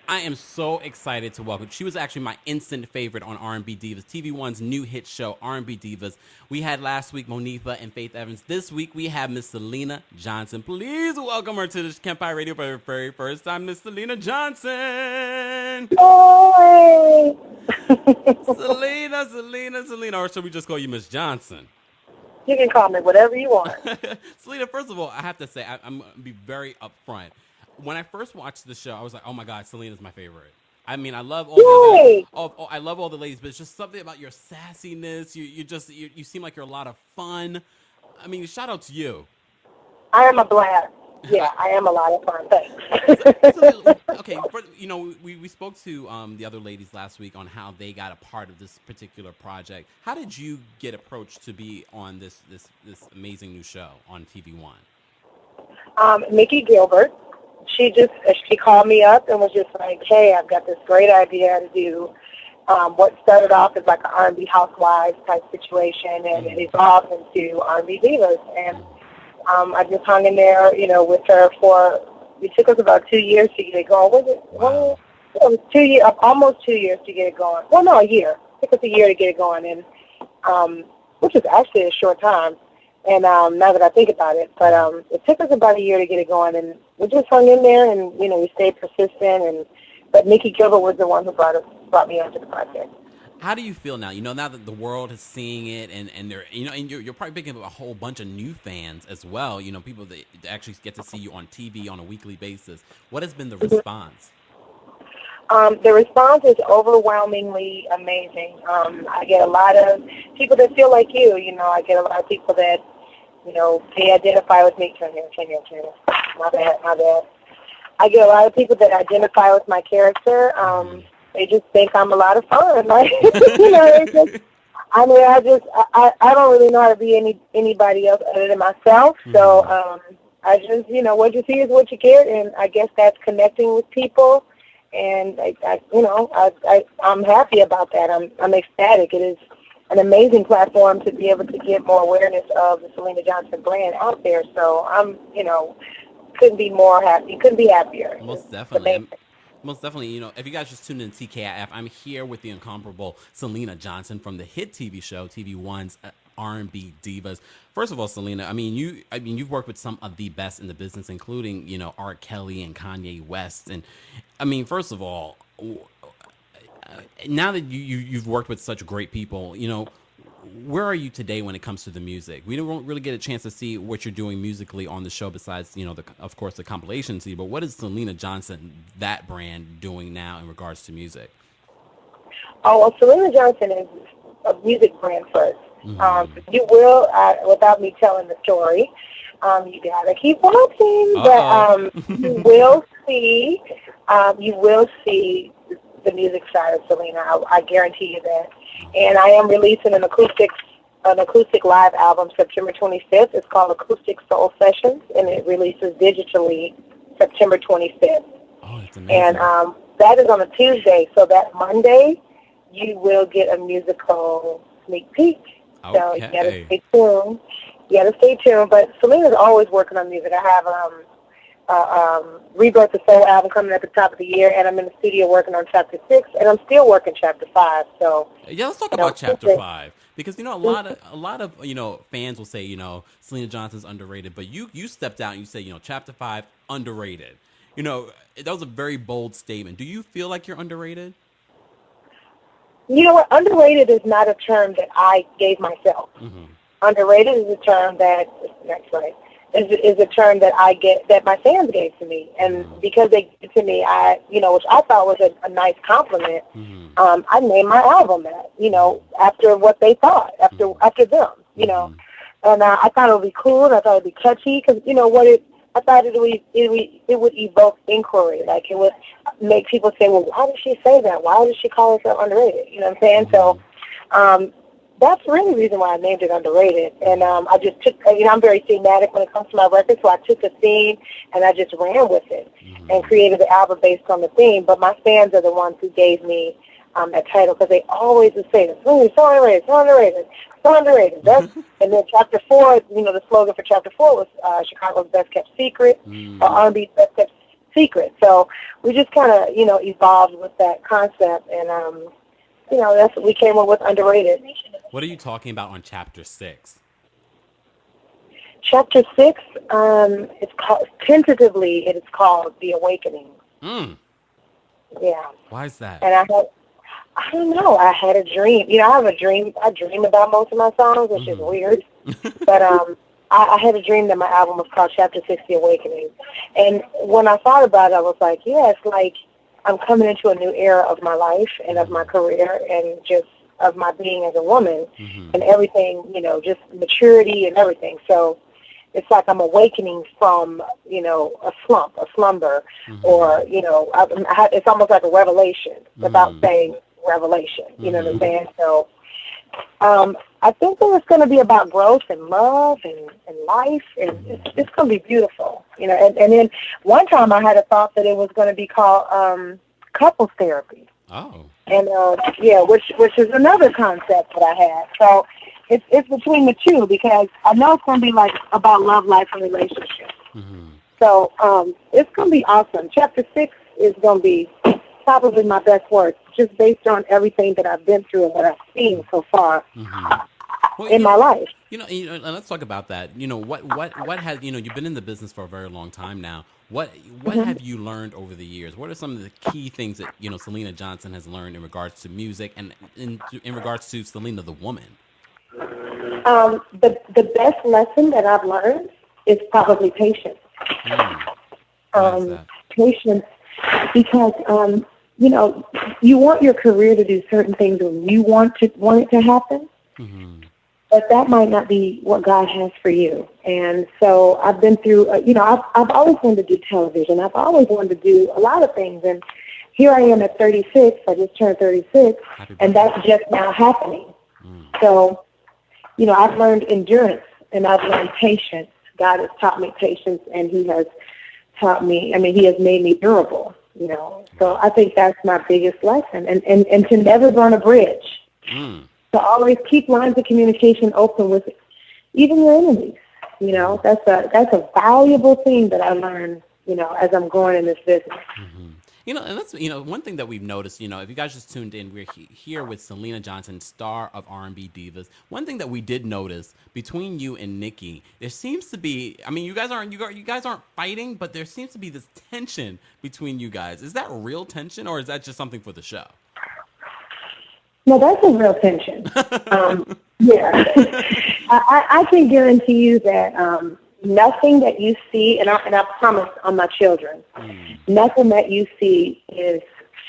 I am so excited to welcome. She was actually my instant favorite on R&B Divas, TV1's new hit show, R&B Divas. We had last week Monifa and Faith Evans. This week we have Miss Syleena Johnson. Please welcome her to the KEMPIRE Radio for the very first time, Miss Syleena Johnson. Hey! Syleena, or should we just call you Miss Johnson? You can call me whatever you want. Syleena, first of all, I have to say, I'm going to be very upfront. When I first watched the show, I was like, oh my God, Selena's my favorite. I mean, I love all the other, Yay! I love all the ladies, but it's just something about your sassiness. You seem like you're a lot of fun. I mean, shout out to you. I am a blast. I, Yeah, I am a lot of fun. okay, we spoke to the other ladies last week on how they got a part of this particular project. How did you get approached to be on this amazing new show on TV1? Mickey Gilbert, she called me up and was just like, hey, I've got this great idea to do what started off as like an R&B housewives type situation, and it evolved into R&B Divas. And I just hung in there, with her it took us about 2 years to get it going. Was it? Wow. Well, it was 2 years, almost 2 years to get it going. Well, no, a year. It took us a year to get it going, and which is actually a short time. And now that I think about it, but it took us about a year to get it going, and we just hung in there, and we stayed persistent. But Mickey Gilbert was the one who brought me onto the project. How do you feel now? Now that the world is seeing it, and they're and you're probably picking up a whole bunch of new fans as well. People that actually get to see you on TV on a weekly basis. What has been the response? The response is overwhelmingly amazing. I get a lot of people that feel like you. I get a lot of people that they identify with me. Turn here. My bad. I get a lot of people that identify with my character. They just think I'm a lot of fun. Like, it's just, I don't really know how to be anybody else other than myself. So I just, what you see is what you get, and I guess that's connecting with people. And I'm happy about that. I'm ecstatic. It is an amazing platform to be able to get more awareness of the Syleena Johnson brand out there. So I'm, couldn't be more happy. Couldn't be happier. Most definitely. Most definitely, if you guys just tuned in to TKIF, I'm here with the incomparable Syleena Johnson from the hit TV show, TV1's R&B Divas. First of all, Syleena, you've worked with some of the best in the business, including, R. Kelly and Kanye West. And first of all, now that you've worked with such great people, where are you today when it comes to the music? We don't really get a chance to see what you're doing musically on the show besides, of course, the compilation CD. But what is Syleena Johnson, that brand, doing now in regards to music? Oh, well, Syleena Johnson is a music brand first. You will, without me telling the story, you gotta keep watching. But you will see the music side of Syleena. I guarantee you that. And I am releasing an acoustic live album September 25th. It's called Acoustic Soul Sessions, and it releases digitally September 25th. Oh, that's amazing. And that is on a Tuesday, so that Monday you will get a musical sneak peek. Okay. So you gotta stay tuned. But Selena's always working on music. I have Rebirth the Soul album coming at the top of the year, and I'm in the studio working on Chapter 6, and I'm still working Chapter 5. So yeah, let's talk about Chapter 5 because a lot of fans will say Syleena Johnson's underrated, but you stepped out and you said Chapter 5 underrated. That was a very bold statement. Do you feel like you're underrated? You know what? Underrated is not a term that I gave myself. Underrated is a term that is a term that I get, that my fans gave to me, and because they gave it to me, which I thought was a nice compliment. I named my album that, after what they thought, after them, and I thought it would be cool, and I thought it would be catchy, because I thought it would evoke inquiry, like it would make people say, well, why did she say that? Why did she call herself underrated? You know what I'm saying? So that's really the reason why I named it Underrated. And I just took, I'm very thematic when it comes to my records, so I took a theme and I just ran with it and created the album based on the theme. But my fans are the ones who gave me that title, because they always would say, it's so underrated, so underrated, so underrated. And then Chapter 4, the slogan for Chapter 4 was Chicago's Best Kept Secret, or R&B's Best Kept secret. So we just kind of, evolved with that concept, and, that's what we came up with, Underrated. What are you talking about on Chapter 6? Chapter 6, it's called, tentatively, it is called The Awakening. Yeah. Why is that? And I don't know, I had a dream. I have a dream. I dream about most of my songs, which is weird. But I had a dream that my album was called Chapter 6, The Awakening. And when I thought about it, I was like, yeah, it's like I'm coming into a new era of my life and of my career and just of my being as a woman and everything, just maturity and everything. So it's like I'm awakening from, a slumber, or, it's almost like a revelation without saying revelation, you know what I'm saying? So I think that it's going to be about growth and love and life, and it's going to be beautiful, and then one time I had a thought that it was going to be called couples therapy. Oh. And, which is another concept that I had. So it's between the two, because I know it's going to be like about love, life, and relationships. So it's going to be awesome. Chapter 6 is going to be probably my best work, just based on everything that I've been through and what I've seen so far in my life. And let's talk about that. What has, you've been in the business for a very long time now. What have you learned over the years? What are some of the key things that, Syleena Johnson has learned in regards to music and in regards to Syleena the woman? The best lesson that I've learned is probably patience. Patience, because you want your career to do certain things when you want it to happen, but that might not be what God has for you. And so I've been through, I've always wanted to do television. I've always wanted to do a lot of things, and here I am at 36. I just turned 36, and that's just now happening. So, I've learned endurance, and I've learned patience. God has taught me patience, and he has taught me, he has made me durable, So I think that's my biggest lesson, and to never burn a bridge. To always keep lines of communication open with even your enemies. That's a valuable thing that I learned, as I'm going in this business. And that's, one thing that we've noticed, if you guys just tuned in, we're here with Syleena Johnson, star of R&B Divas. One thing that we did notice between you and Nikki, there seems to be, you guys aren't fighting, but there seems to be this tension between you guys. Is that real tension, or is that just something for the show? No, that's a real tension. Yeah. I can guarantee you that nothing that you see, and I promise on my children, nothing that you see is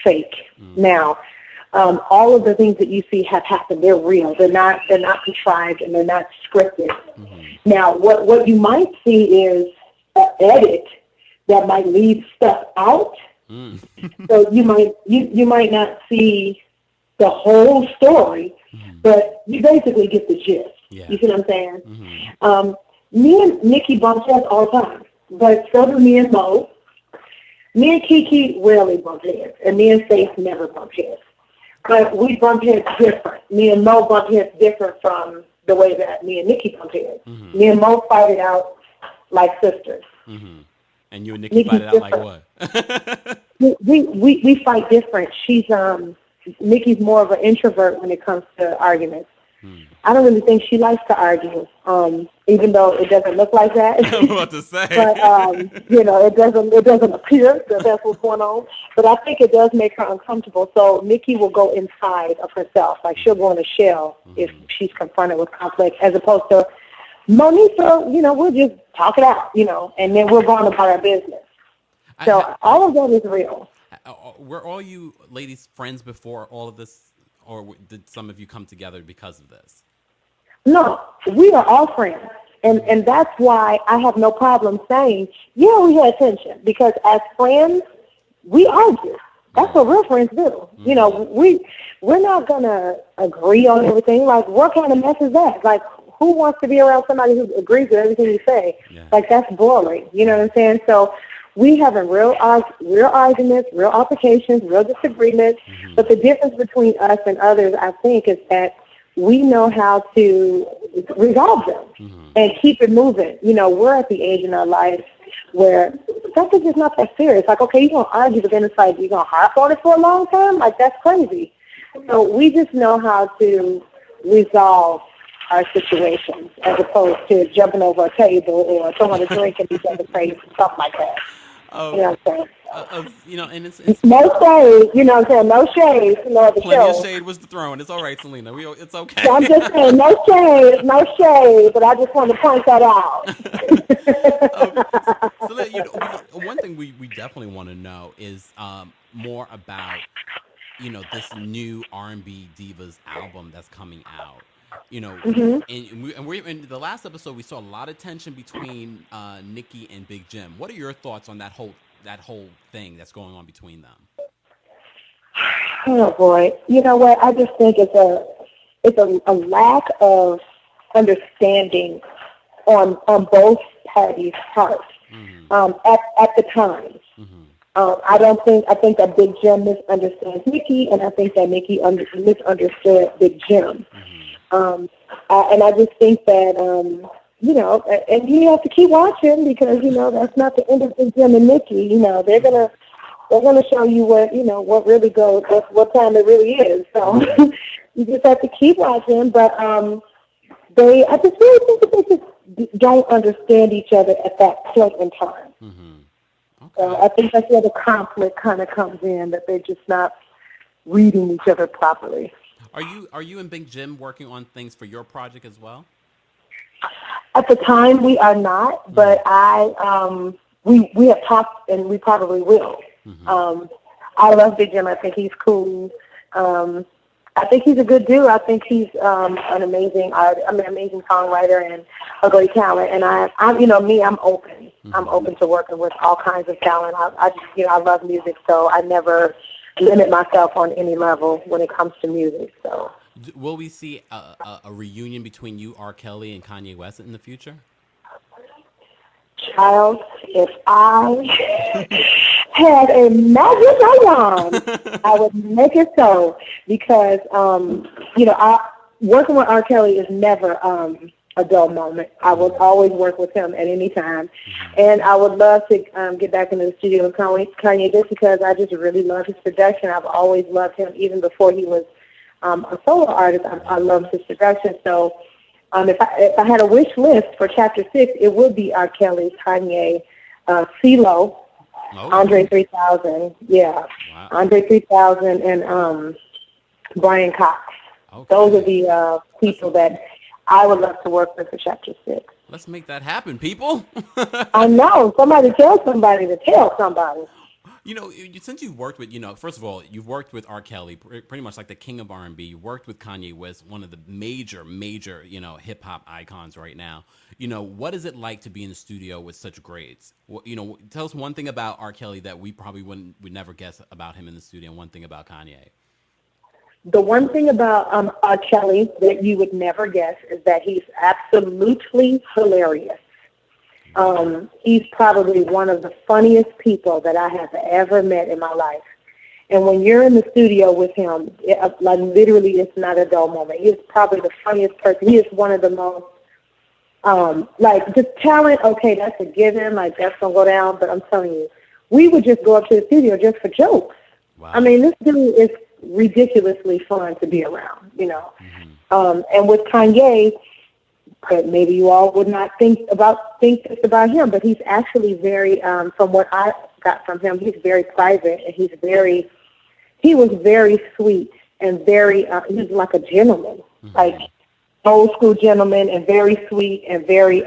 fake. Now, all of the things that you see have happened. They're real. They're not contrived, and they're not scripted. Now, what you might see is an edit that might leave stuff out. So you might not see the whole story, but you basically get the gist. Yeah. You see what I'm saying? Me and Nikki bump heads all the time, but so do me and Mo. Me and Kiki rarely bump heads, and me and Faith never bump heads. But we bump heads different. Me and Mo bump heads different from the way that me and Nikki bump heads. Me and Mo fight it out like sisters. And you and Nikki fight it out like what? we fight different. Nikki's more of an introvert when it comes to arguments. I don't really think she likes to argue, even though it doesn't look like that. I was about to say. But, it doesn't appear that that's what's going on. But I think it does make her uncomfortable. So Nikki will go inside of herself. Like, she'll go in a shell if she's confronted with conflict, as opposed to Monisa, we'll just talk it out, and then we're going about our business. So all of that is real. Were all you ladies friends before all of this, or did some of you come together because of this? No, we are all friends. And that's why I have no problem saying, yeah, we had tension. Because as friends, we argue. That's what real friends do. We're not going to agree on everything. Like, what kind of mess is that? Like, who wants to be around somebody who agrees with everything you say? Yeah. Like, that's boring. You know what I'm saying? So we having real arguments, real altercations, real disagreements. But the difference between us and others, I think, is that we know how to resolve them and keep it moving. We're at the age in our life where stuff is just not that serious. Like, okay, you're going to argue, but then it's like, you're going to harp on it for a long time? Like, that's crazy. So we just know how to resolve our situations as opposed to jumping over a table or throwing a drink in each other's face and stuff like that. Oh, You know what I'm saying? And it's No shade, you know what I'm saying? No shade, the plenty of show. shade was thrown. It's all right, Syleena. It's okay. So I'm just saying, no shade, but I just want to point that out. So one thing we definitely want to know is more about this new R&B Divas album that's coming out. Mm-hmm. And we in the last episode we saw a lot of tension between Nicki and Big Jim. What are your thoughts on that whole thing that's going on between them? Oh boy, you know what? I just think it's a lack of understanding on both parties' parts at the time. Mm-hmm. I think that Big Jim misunderstands Nicki, and I think that Nicki misunderstood Big Jim. Mm-hmm. And I just think that and you have to keep watching because that's not the end of Big Jim and Nicki. They're gonna show you what really goes, what time it really is. So you just have to keep watching. But I just really think that they just don't understand each other at that point in time. Mm-hmm. Okay. So I think that's where the conflict kind of comes in, that they're just not reading each other properly. Are you and Big Jim working on things for your project as well? At the time, we are not, but we have talked, and we probably will. Mm-hmm. I love Big Jim. I think he's cool. I think he's a good dude. I think he's an amazing songwriter and a great talent. And I'm open. Mm-hmm. I'm open to working with all kinds of talent. I love music, so I never limit myself on any level when it comes to music. So, will we see a reunion between you, R. Kelly, and Kanye West in the future? Child, if I had a magic wand, I would make it so. Because working with R. Kelly is never a dull moment. I will always work with him at any time, and I would love to get back into the studio with Kanye just because I just really love his production. I've always loved him even before he was a solo artist. I loved his production. So if I had a wish list for Chapter 6, it would be R. Kelly, Kanye, CeeLo, Andre 3000, wow. Andre 3000, and Brian Cox. Okay. Those are the people that I would love to work with for Chapter 6. Let's make that happen, people. I know. Somebody tell somebody to tell somebody. Since you've worked with, first of all, you've worked with R. Kelly, pretty much like the king of R&B. You worked with Kanye West, one of the major, hip hop icons right now. What is it like to be in the studio with such greats? Tell us one thing about R. Kelly that we probably would never guess about him in the studio, and one thing about Kanye. The one thing about R. Kelly that you would never guess is that he's absolutely hilarious. He's probably one of the funniest people that I have ever met in my life. And when you're in the studio with him, literally it's not a dull moment. He's probably the funniest person. He is one of the most, just talent, okay, that's a given, that's going to go down. But I'm telling you, we would just go up to the studio just for jokes. Wow. I mean, this dude is ridiculously fun to be around, Mm-hmm. And with Kanye, maybe you all would not think this about him, but he's actually very, from what I got from him, he's very private, and he was very sweet and very, he's like a gentleman, mm-hmm. like old school gentleman, and very sweet and very,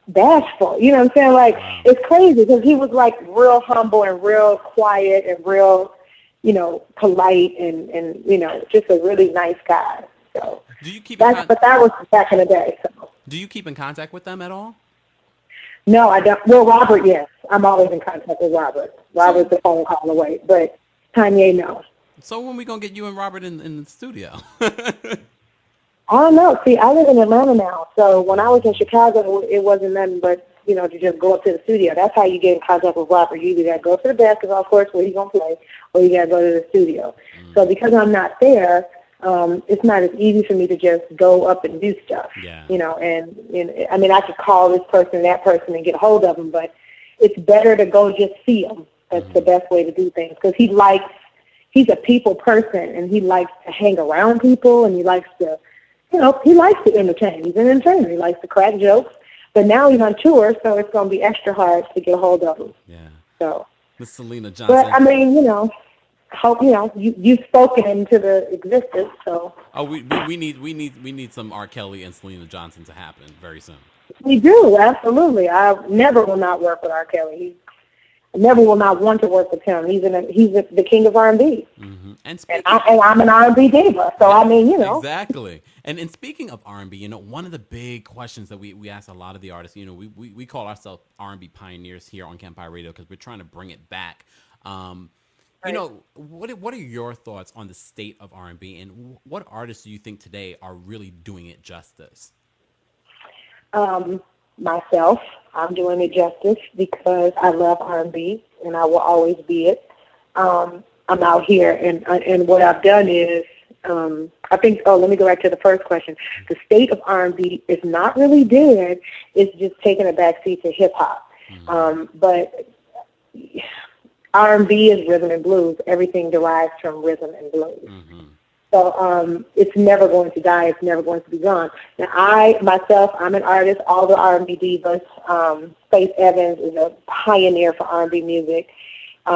bashful. You know what I'm saying? Wow. It's crazy because he was real humble and real quiet and real, polite and just a really nice guy. So do you keep but that was back in the day. So. Do you keep in contact with them at all? No, I don't. Well, Robert, yes. I'm always in contact with Robert. Robert's a phone call away, but Kanye, no. So when we going to get you and Robert in the studio? I don't know. See, I live in Atlanta now, so when I was in Chicago, it wasn't nothing but, to just go up to the studio. That's how you get in contact with Robert. You either got to go to the basketball court where he's going to play, or you got to go to the studio. Mm. So because I'm not there, it's not as easy for me to just go up and do stuff. Yeah. And I mean, I could call this person, that person, and get a hold of them, but it's better to go just see him. That's the best way to do things, because he's a people person, and he likes to hang around people, and he likes to, he likes to entertain. He's an entertainer. He likes to crack jokes. But now he's on tour, so it's going to be extra hard to get a hold of him. Yeah. So, Miss Syleena Johnson. But I mean, hope you've spoken into the existence. So. Oh, we need some R. Kelly and Syleena Johnson to happen very soon. We do, absolutely. I never will not work with R. Kelly. I never will not want to work with him. He's the king of R&B. Mm-hmm. And I'm an R&B diva, so I mean, Exactly. And speaking of R&B, one of the big questions that we ask a lot of the artists, we call ourselves R&B pioneers here on KEMPIRE Radio because we're trying to bring it back. Right. What are your thoughts on the state of R&B, and what artists do you think today are really doing it justice? Myself, I'm doing it justice because I love R&B and I will always be it. I'm out here and what I've done is I think. Let me go back to the first question. The state of R&B is not really dead. It's just taking a backseat to hip hop. But R&B is rhythm and blues. Everything derives from rhythm and blues. Mm-hmm. So it's never going to die. It's never going to be gone. Now, I'm an artist. All the R&B divas. Faith Evans is a pioneer for R&B music.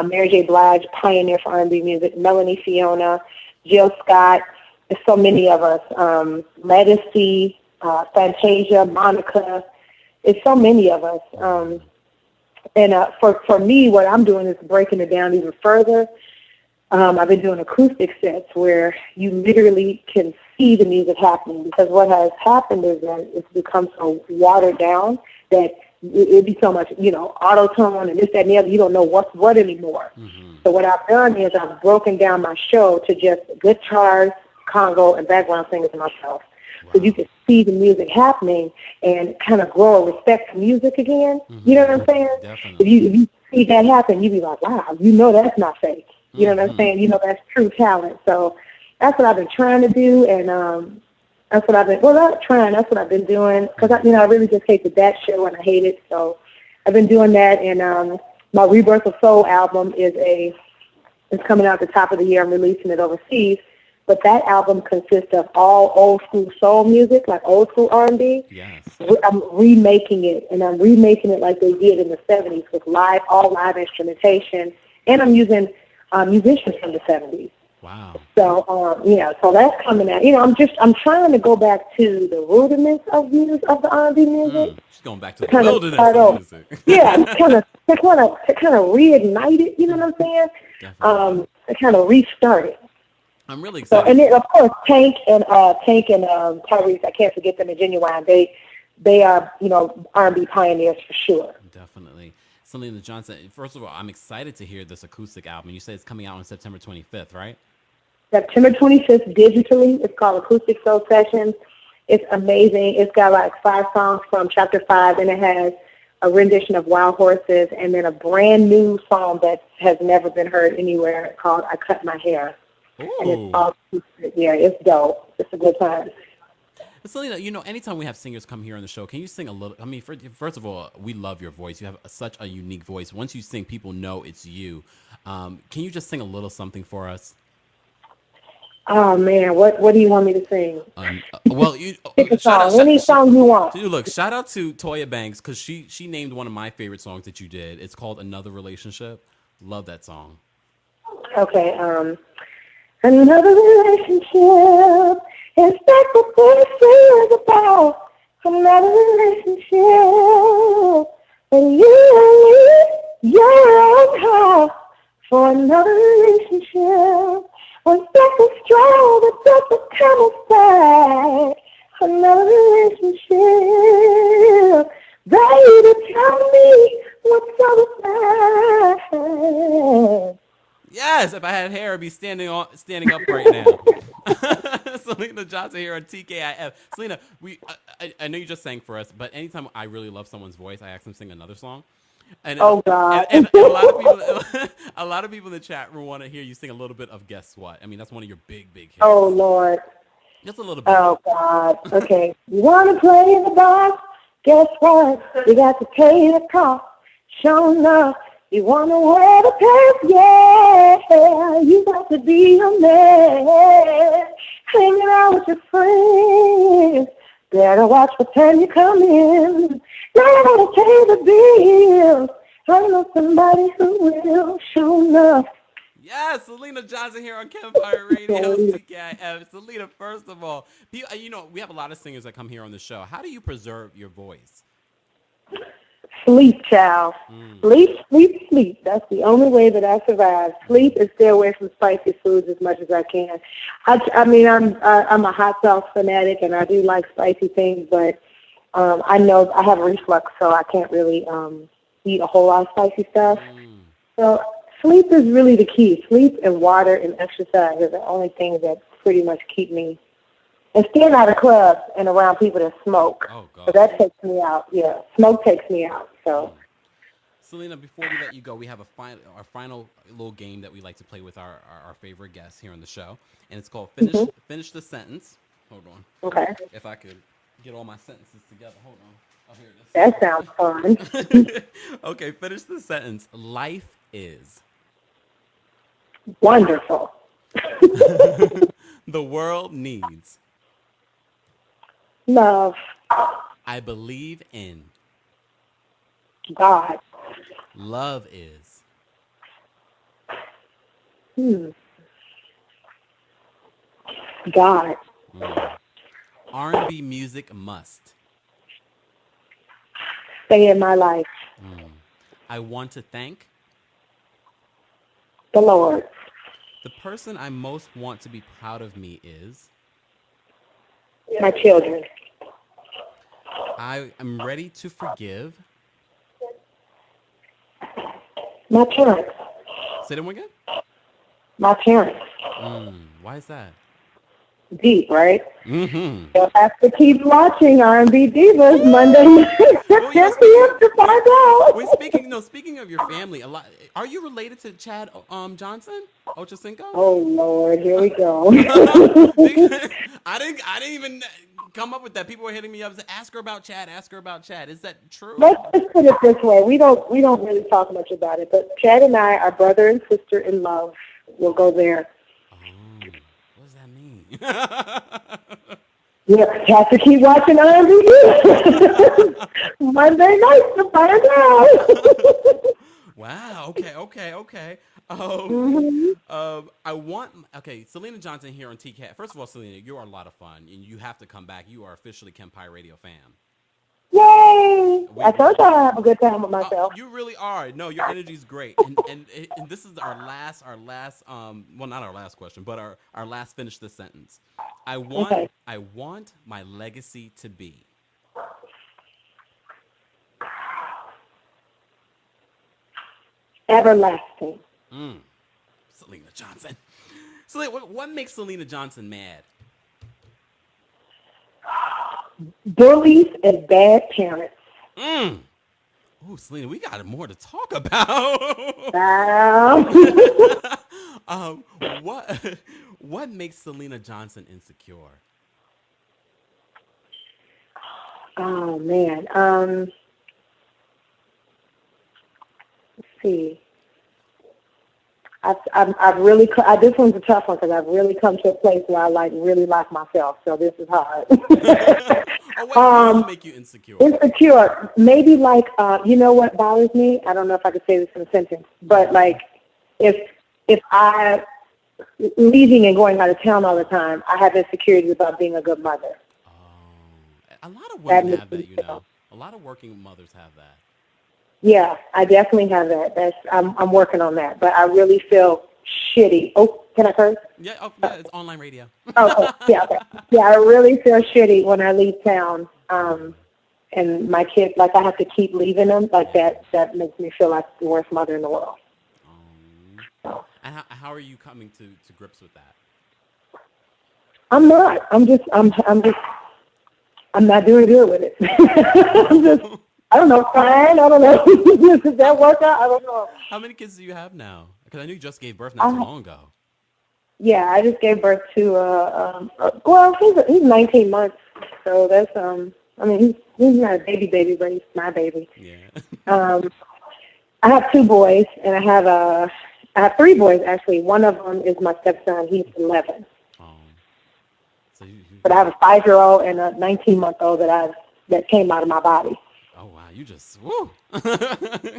Mary J. Blige, pioneer for R&B music. Melanie Fiona, Jill Scott. There's so many of us. Ledisi, Fantasia, Monica. It's so many of us. And for me, what I'm doing is breaking it down even further. I've been doing acoustic sets where you literally can see the music happening, because what has happened is that it's become so watered down that it'd be so much, auto-tone and this, that, and the other. You don't know what's what anymore. Mm-hmm. So what I've done is I've broken down my show to just guitars, congo, and background singers and myself. Wow. So you can see the music happening and kind of grow a respect for music again. Mm-hmm. You know what I'm saying? Definitely. If you see that happen, you'd be like, wow, that's not fake. You know what I'm saying? That's true talent. So that's what I've been trying to do, and that's what I've been, that's what I've been doing, because I really just hated that show, and I hate it. So I've been doing that, and my Rebirth of Soul album is coming out at the top of the year. I'm releasing it overseas, but that album consists of all old school soul music, like old school R&B. Yes. I'm remaking it, and I'm remaking it like they did in the 70s with all live instrumentation, and I'm using musicians from the 70s. Wow. So, so that's coming out. I'm trying to go back to the rudiments of the R&B music. She's going back to the wilderness of music. Yeah, to kind of reignite it. You know what I'm saying? Definitely. To kind of restart it. I'm really excited. So, and then of course Tank and Tyrese, I can't forget them, and Genuine. They are R&B pioneers for sure. Definitely. Syleena Johnson, first of all, I'm excited to hear this acoustic album. You said it's coming out on September 25th, right? September 25th digitally. It's called Acoustic Soul Sessions. It's amazing. It's got like 5 songs from Chapter 5, and it has a rendition of Wild Horses, and then a brand new song that has never been heard anywhere called I Cut My Hair. Ooh. And it's all acoustic. Yeah, it's dope. It's a good time. Syleena, anytime we have singers come here on the show, can you sing a little? I mean, first of all, we love your voice. You have such a unique voice. Once you sing, people know it's you. Can you just sing a little something for us? Oh man, what do you want me to sing? Pick a song. Any song you want. Look, shout out to Toya Banks, because she named one of my favorite songs that you did. It's called Another Relationship. Love that song. Okay. Another relationship. Is that what this is about? Another relationship. And you and me, you're on top for another relationship. When sex is strong, the dust is coming back. Another relationship. Baby, tell me what's so bad. Yes, if I had hair, I'd be standing up right now. Syleena Johnson here on TKIF. Syleena, I know you just sang for us, but anytime I really love someone's voice, I ask them to sing another song. And, Oh God. and a lot of people, a lot of people in the chat room want to hear you sing a little bit of Guess What. I mean, that's one of your big Oh hits. Lord. Just a little bit of Oh it. God. Okay. You want to play in the dark? Guess what? You got to pay the cost. Sure enough. You want to wear the pants? Yeah. You got to be a man. Hanging out with your friends. Better watch what time you come in. Now gotta pay the bills. I know somebody who will. Sure enough. Yes, Syleena Johnson here on Kempire Radio, TKIF. Syleena, first of all, you know, we have a lot of singers that come here on the show. How do you preserve your voice? Sleep, child. Sleep, sleep, sleep. That's the only way that I survive. Sleep and stay away from spicy foods as much as I can. I mean, I'm a hot sauce fanatic, and I do like spicy things, but I know I have reflux, so I can't really eat a whole lot of spicy stuff. So sleep is really the key. Sleep and water and exercise are the only things that pretty much keep me. And staying out of clubs and around people that smoke. Oh, God. So that takes me out. Yeah, smoke takes me out. So, Syleena, before we let you go, we have our final little game that we like to play with our favorite guests here on the show, and it's called Finish the Sentence. Hold on. Okay. If I could get all my sentences together. Hold on. Oh, here it is. That sounds fun. Okay, finish the sentence. Life is. Wonderful. The world needs. Love. I believe in. God. Love is. God. R&B music must. Stay in my life. I want to thank. The Lord. The person I most want to be proud of me is. My children. I am ready to forgive. My parents. Say that one again. My parents. Why is that? Deep, right? Mm-hmm. You'll have to keep watching R&B Divas Monday night at 10 p.m. to find out. Wait, speaking of your family, are you related to Chad Johnson? Ochocinco? Oh Lord, here we go. I didn't even come up with that. People were hitting me up and said, ask her about Chad. Is that true? Let's just put it this way. We don't really talk much about it, but Chad and I are brother and sister in love. We'll go there. What does that mean? You have to keep watching R&B Monday night to find out. Wow. Okay. Syleena Johnson here on TCAT. First of all, Syleena, you are a lot of fun, and you have to come back. You are officially Kempire Radio fam. Yay! I told you I have a good time with myself. You really are. No, your energy is great, and this is our last well, not our last question, but our last finish this sentence. I want my legacy to be. Everlasting. Syleena Johnson. So what makes Syleena Johnson mad? Bullies and bad parents. Oh, Syleena, we got more to talk about. What makes Syleena Johnson insecure? Oh man. Let's see. This one's a tough one because I've really come to a place where I really like myself. So this is hard. What does make you insecure? Insecure, maybe you know what bothers me? I don't know if I could say this in a sentence, but if I leaving and going out of town all the time, I have insecurities about being a good mother. A lot of women have that, you know. A lot of working mothers have that. Yeah, I definitely have that. I'm working on that, but I really feel shitty. Oh, can I curse? Yeah, it's online radio. Yeah, okay. Yeah, I really feel shitty when I leave town, and my kids, I have to keep leaving them, that makes me feel like the worst mother in the world. And how are you coming to grips with that? I'm not. I'm not doing good with it. I don't know, crying. I don't know. Does that work out? I don't know. How many kids do you have now? Because I knew you just gave birth not too long ago. Yeah, I just gave birth to well, he's 19 months, so that's I mean he's not a baby, but he's my baby. Yeah. I have 2 boys, and I have 3 boys actually. One of them is my stepson. He's 11. So but I have a 5-year-old and a 19-month-old that came out of my body. Oh wow, you just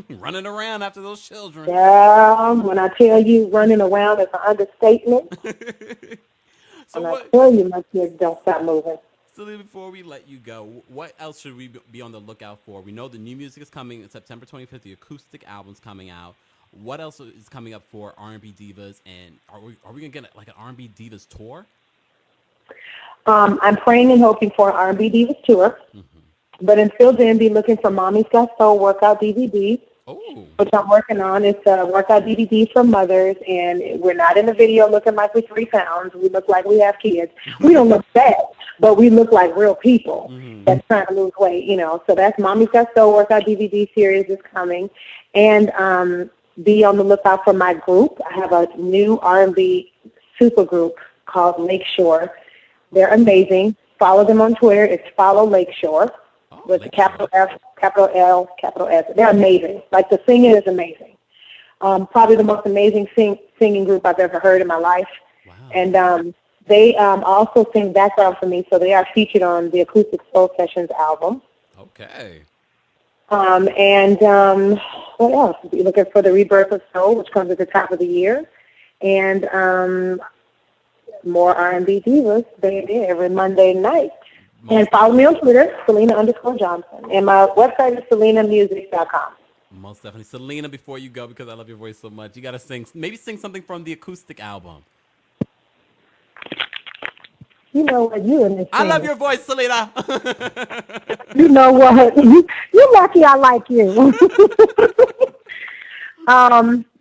running around after those children. Yeah, when I tell you running around is an understatement. So I tell you my kids don't stop moving. So before we let you go, what else should we be on the lookout for? We know the new music is coming on September 25th. The acoustic album's coming out. What else is coming up for R&B Divas? And are we gonna get like an R&B Divas tour? I'm praying and hoping for an R&B Divas tour. Mm-hmm. But until then, be looking for Mommy's Got Soul workout DVD, which I'm working on. It's a workout DVD for mothers, and we're not in the video looking like we're 3 pounds. We look like we have kids. We don't look fat, but we look like real people that's trying to lose weight, you know. So that's Mommy's Got Soul workout DVD series is coming. And be on the lookout for my group. I have a new R&B super group called Lakeshore. They're amazing. Follow them on Twitter. It's Follow Lakeshore. With a capital F, capital L, capital S. They're amazing. Like, the singing is amazing. Probably the most amazing singing group I've ever heard in my life. Wow. And they also sing background for me, so they are featured on the Acoustic Soul Sessions album. Okay. And what else? Be looking for the Rebirth of Soul, which comes at the top of the year. And more R&B Divas, baby, every Monday night. And follow me on Twitter, Syleena_Johnson. And my website is SylenaMusic.com. Most definitely. Syleena, before you go, because I love your voice so much, you got to sing something from the acoustic album. You know what? You in this I love your voice, Syleena. You know what? You're lucky I like you.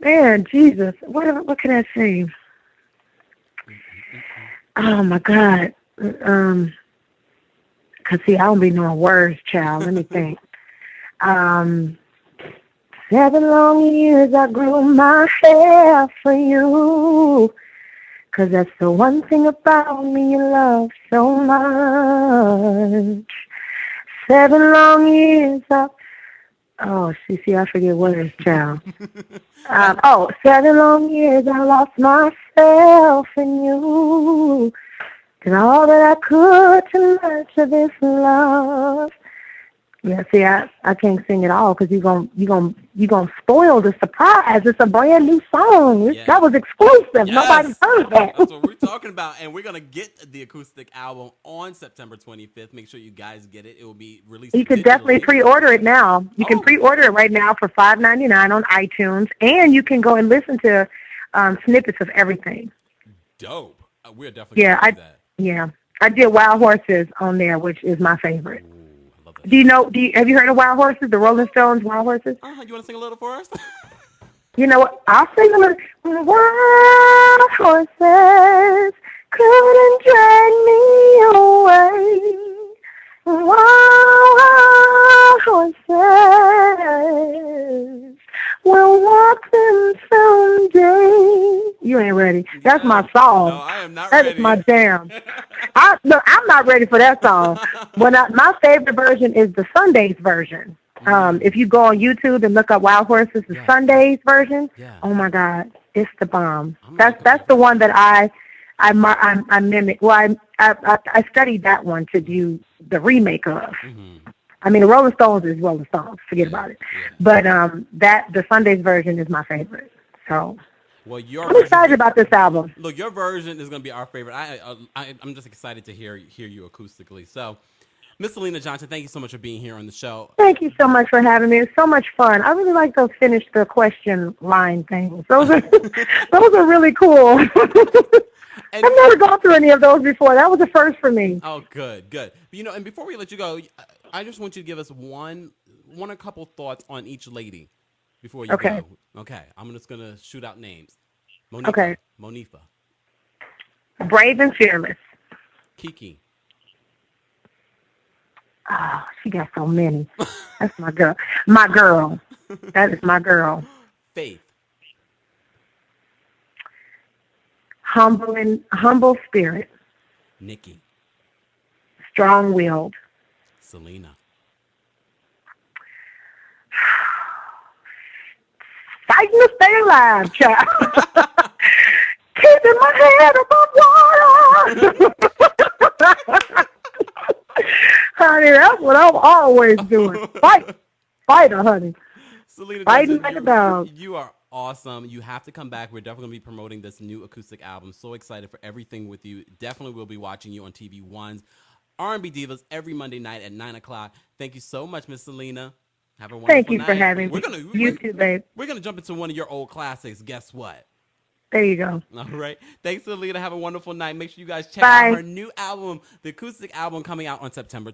Man, Jesus. What can I say? Oh, my God. Because, see, I don't be knowing words, child. Let me think. 7 long years I grew my hair for you. Because that's the one thing about me you love so much. 7 long years see, I forget words, child. 7 long years I lost myself in you. And all that I could to nurture this love. Yeah, see, I can't sing it all because you gonna spoil the surprise. It's a brand new song. Yeah. That was exclusive. Yes. Nobody's heard that. That's what we're talking about, and we're gonna get the acoustic album on September 25th. Make sure you guys get it. It will be released. You can definitely pre-order it now. You can pre-order it right now for $5.99 on iTunes, and you can go and listen to snippets of everything. Dope. We're definitely gonna do that. Yeah, I did Wild Horses on there, which is my favorite. Ooh, I love that. Have you heard of Wild Horses, the Rolling Stones Wild Horses? You want to sing a little for us? You know what? I'll sing a little. Wild horses couldn't drag me away. Wild horses will walk them someday. You ain't ready. That's my song. No, I am not ready. That is my jam. I'm not ready for that song. But my favorite version is the Sundays version. If you go on YouTube and look up Wild Horses, the Sundays version, oh my God, it's the bomb. That's the one that I mimic. Well, I studied that one to do the remake of. Mm-hmm. I mean, the Rolling Stones is Rolling Stones. Forget about it. Yeah. But the Sundays version is my favorite. So. Well, I'm excited about this album. Look, your version is going to be our favorite. I'm just excited to hear you acoustically. So, Miss Syleena Johnson, thank you so much for being here on the show. Thank you so much for having me. It's so much fun. I really like those finish the question line things. Those are really cool. I've never gone through any of those before. That was the first for me. Oh, good. But, and before we let you go, I just want you to give us a couple thoughts on each lady before you go. Okay. I'm just going to shoot out names. Monifa. Brave and fearless. Kiki. Oh, she got so many. That's my girl. My girl. That is my girl. Faith. Humble spirit. Nikki. Strong-willed. Syleena. Fighting to stay alive, child. Keeping my head above water. Honey, that's what I'm always doing. Fighter, honey. Syleena Fighting Johnson, like a dog. you are awesome. You have to come back. We're definitely going to be promoting this new acoustic album. So excited for everything with you. Definitely will be watching you on TV One's R&B Divas every Monday night at 9 o'clock. Thank you so much, Miss Syleena. Have a wonderful Thank you night. for having me. You too, babe. We're gonna jump into one of your old classics. Guess what? There you go. All right. Thanks, Syleena. Have a wonderful night. Make sure you guys check Bye. out her new album, the acoustic album coming out on September